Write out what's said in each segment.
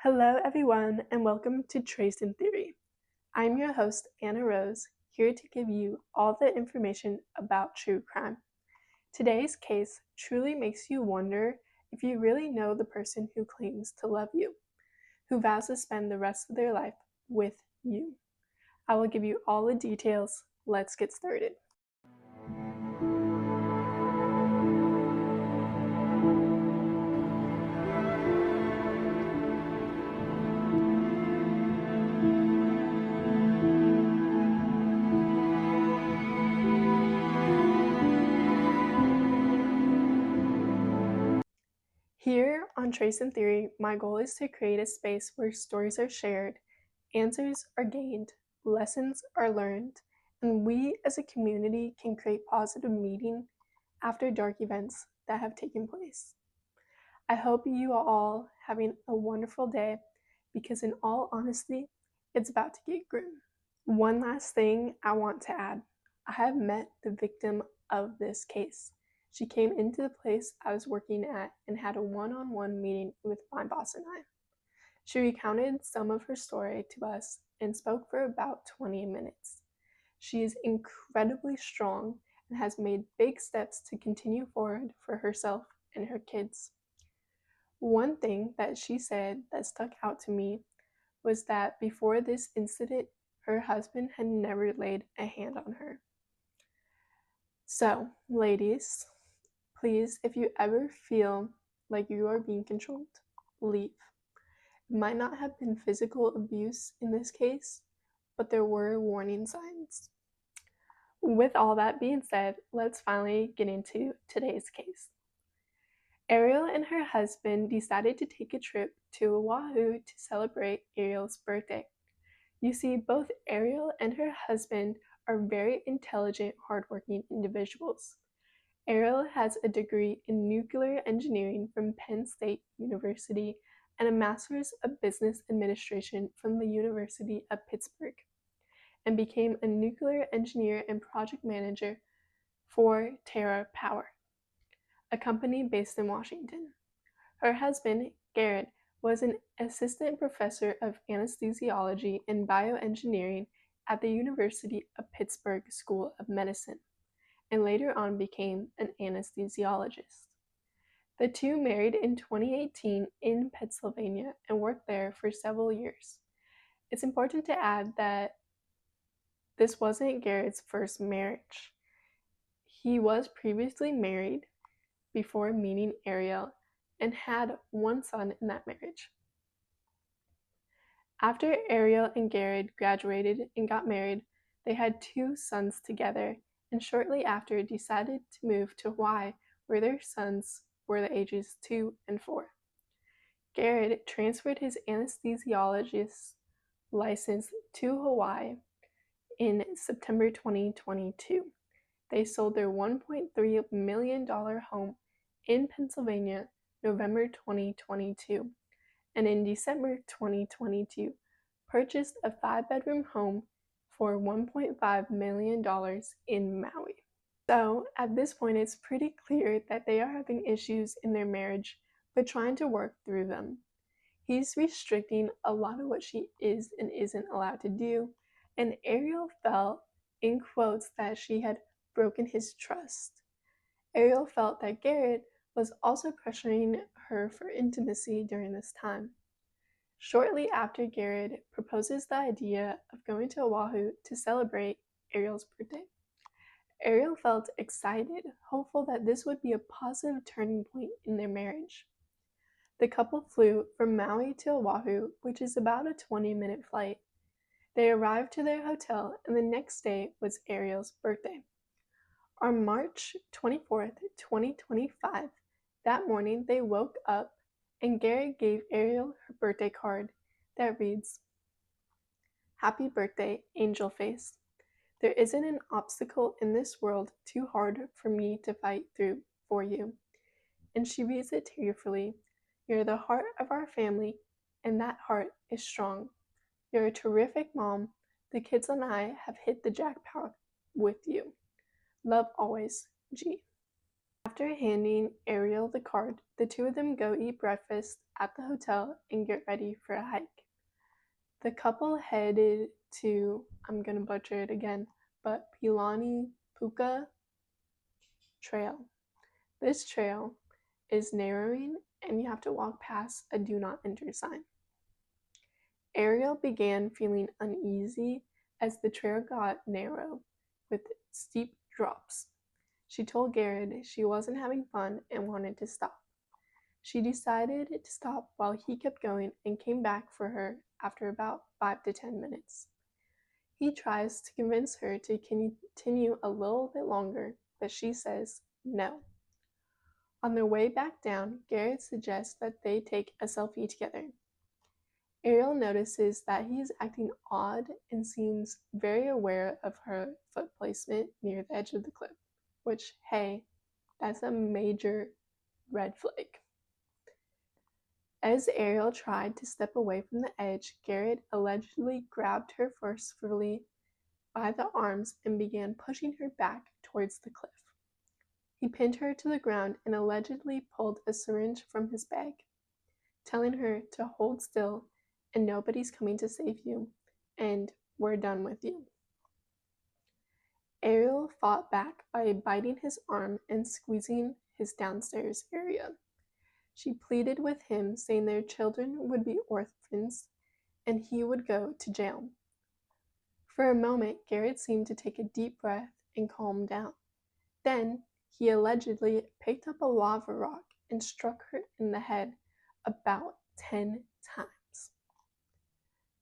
Hello, everyone, and welcome to Trace in Theory. I'm your host, Anna Rose, here to give you all the information about true crime. Today's case truly makes you wonder if you really know the person who claims to love you, who vows to spend the rest of their life with you. I will give you all the details. Let's get started. Here on Trace in Theory, my goal is to create a space where stories are shared, answers are gained, lessons are learned, and we as a community can create positive meaning after dark events that have taken place. I hope you are all having a wonderful day because, in all honesty, it's about to get grim. One last thing I want to add. I have met the victim of this case. She came into the place I was working at and had a one-on-one meeting with my boss and I. She recounted some of her story to us and spoke for about 20 minutes. She is incredibly strong and has made big steps to continue forward for herself and her kids. One thing that she said that stuck out to me was that before this incident, her husband had never laid a hand on her. So, ladies, please, if you ever feel like you are being controlled, leave. It might not have been physical abuse in this case, but there were warning signs. With all that being said, let's finally get into today's case. Ariel and her husband decided to take a trip to Oahu to celebrate Ariel's birthday. You see, both Ariel and her husband are very intelligent, hardworking individuals. Ariel has a degree in nuclear engineering from Penn State University and a master's of business administration from the University of Pittsburgh, and became a nuclear engineer and project manager for TerraPower, a company based in Washington. Her husband, Garrett, was an assistant professor of anesthesiology and bioengineering at the University of Pittsburgh School of Medicine, and later on became an anesthesiologist. The two married in 2018 in Pennsylvania and worked there for several years. It's important to add that this wasn't Garrett's first marriage. He was previously married before meeting Ariel and had one son in that marriage. After Ariel and Garrett graduated and got married, they had two sons together, and shortly after decided to move to Hawaii, where their sons were the ages 2 and 4. Garrett transferred his anesthesiologist license to Hawaii in September 2022. They sold their $1.3 million home in Pennsylvania November 2022, and in December 2022 purchased a 5-bedroom home for $1.5 million in Maui. So at this point, it's pretty clear that they are having issues in their marriage, but trying to work through them. He's restricting a lot of what she is and isn't allowed to do, and Ariel felt, in quotes, that she had broken his trust. Ariel felt that Garrett was also pressuring her for intimacy during this time. Shortly after, Garrett proposes the idea of going to Oahu to celebrate Ariel's birthday. Ariel felt excited, hopeful that this would be a positive turning point in their marriage. The couple flew from Maui to Oahu, which is about a 20-minute flight. They arrived to their hotel, and the next day was Ariel's birthday. On March 24th, 2025, that morning they woke up and Garrett gave Ariel her birthday card that reads, "Happy birthday, Angel Face. There isn't an obstacle in this world too hard for me to fight through for you." And she reads it tearfully. "You're the heart of our family, and that heart is strong. You're a terrific mom. The kids and I have hit the jackpot with you. Love always, G." After handing Ariel the card, the two of them go eat breakfast at the hotel and get ready for a hike. The couple headed to, I'm gonna butcher it again, but Pilani Puka Trail. This trail is narrowing and you have to walk past a do not enter sign. Ariel began feeling uneasy as the trail got narrow with steep drops. She told Garrett she wasn't having fun and wanted to stop. She decided to stop while he kept going and came back for her after about 5 to 10 minutes. He tries to convince her to continue a little bit longer, but she says no. On their way back down, Garrett suggests that they take a selfie together. Ariel notices that he is acting odd and seems very aware of her foot placement near the edge of the cliff, which, hey, that's a major red flag. As Ariel tried to step away from the edge, Garrett allegedly grabbed her forcefully by the arms and began pushing her back towards the cliff. He pinned her to the ground and allegedly pulled a syringe from his bag, telling her to hold still and nobody's coming to save you, and we're done with you. Ariel fought back by biting his arm and squeezing his downstairs area. She pleaded with him, saying their children would be orphans and he would go to jail. For a moment, Garrett seemed to take a deep breath and calm down. Then, he allegedly picked up a lava rock and struck her in the head about 10 times.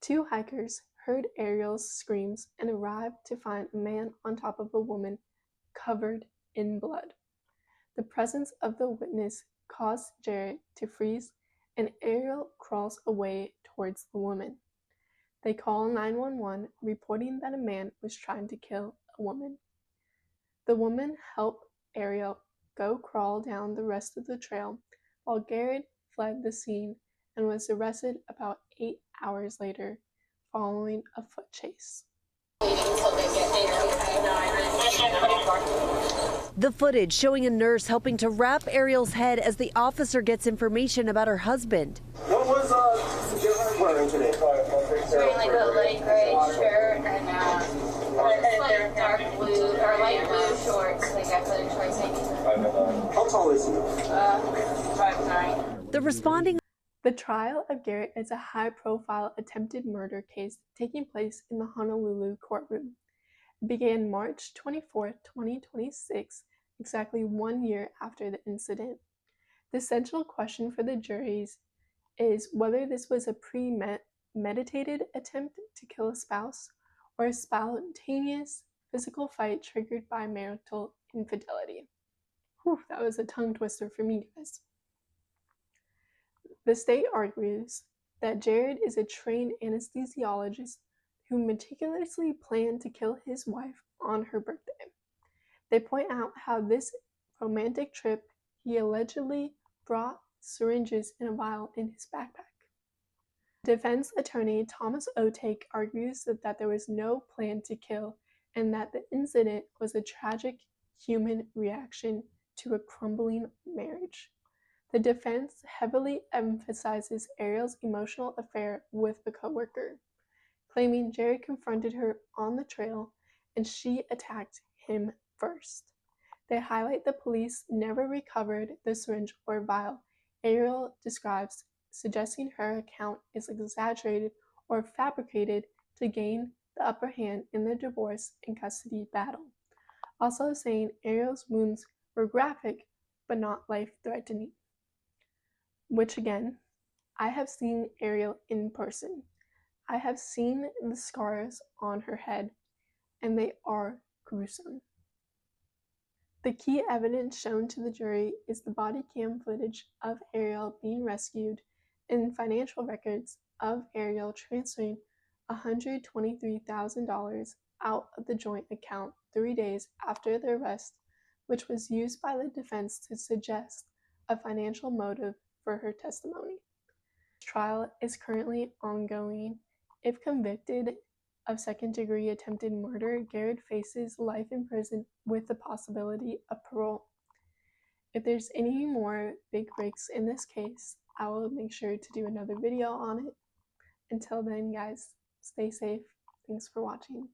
Two hikers heard Ariel's screams and arrived to find a man on top of a woman covered in blood. The presence of the witness caused Jared to freeze, and Ariel crawls away towards the woman. They call 911, reporting that a man was trying to kill a woman. The woman helped Ariel go crawl down the rest of the trail, while Garrett fled the scene and was arrested about 8 hours later following a foot chase. The footage showing a nurse helping to wrap Ariel's head as the officer gets information about her husband. What was Garrett wearing today? He's wearing like a light gray shirt and like dark blue or light blue shorts, like athletic shorts. How tall is he? 5'9". The responding The trial of Garrett is a high-profile attempted murder case taking place in the Honolulu courtroom. It began March 24, 2026, exactly 1 year after the incident. The central question for the juries is whether this was a premeditated attempt to kill a spouse or a spontaneous physical fight triggered by marital infidelity. Whew, that was a tongue twister for me, guys. The state argues that Jared is a trained anesthesiologist who meticulously planned to kill his wife on her birthday. They point out how this romantic trip he allegedly brought syringes in a vial in his backpack. Defense attorney Thomas Otake argues that there was no plan to kill and that the incident was a tragic human reaction to a crumbling marriage. The defense heavily emphasizes Ariel's emotional affair with a coworker, claiming Jared confronted her on the trail and she attacked him first. They highlight the police never recovered the syringe or vial Ariel describes, suggesting her account is exaggerated or fabricated to gain the upper hand in the divorce and custody battle. Also saying Ariel's wounds were graphic but not life-threatening. Which again, I have seen Ariel in person. I have seen the scars on her head, and they are gruesome. The key evidence shown to the jury is the body cam footage of Ariel being rescued and financial records of Ariel transferring $123,000 out of the joint account 3 days after the arrest, which was used by the defense to suggest a financial motive for her testimony. The trial is currently ongoing. If convicted of second-degree attempted murder, Garrett faces life in prison with the possibility of parole. If there's any more big breaks in this case, I will make sure to do another video on it. Until then, guys, stay safe. Thanks for watching.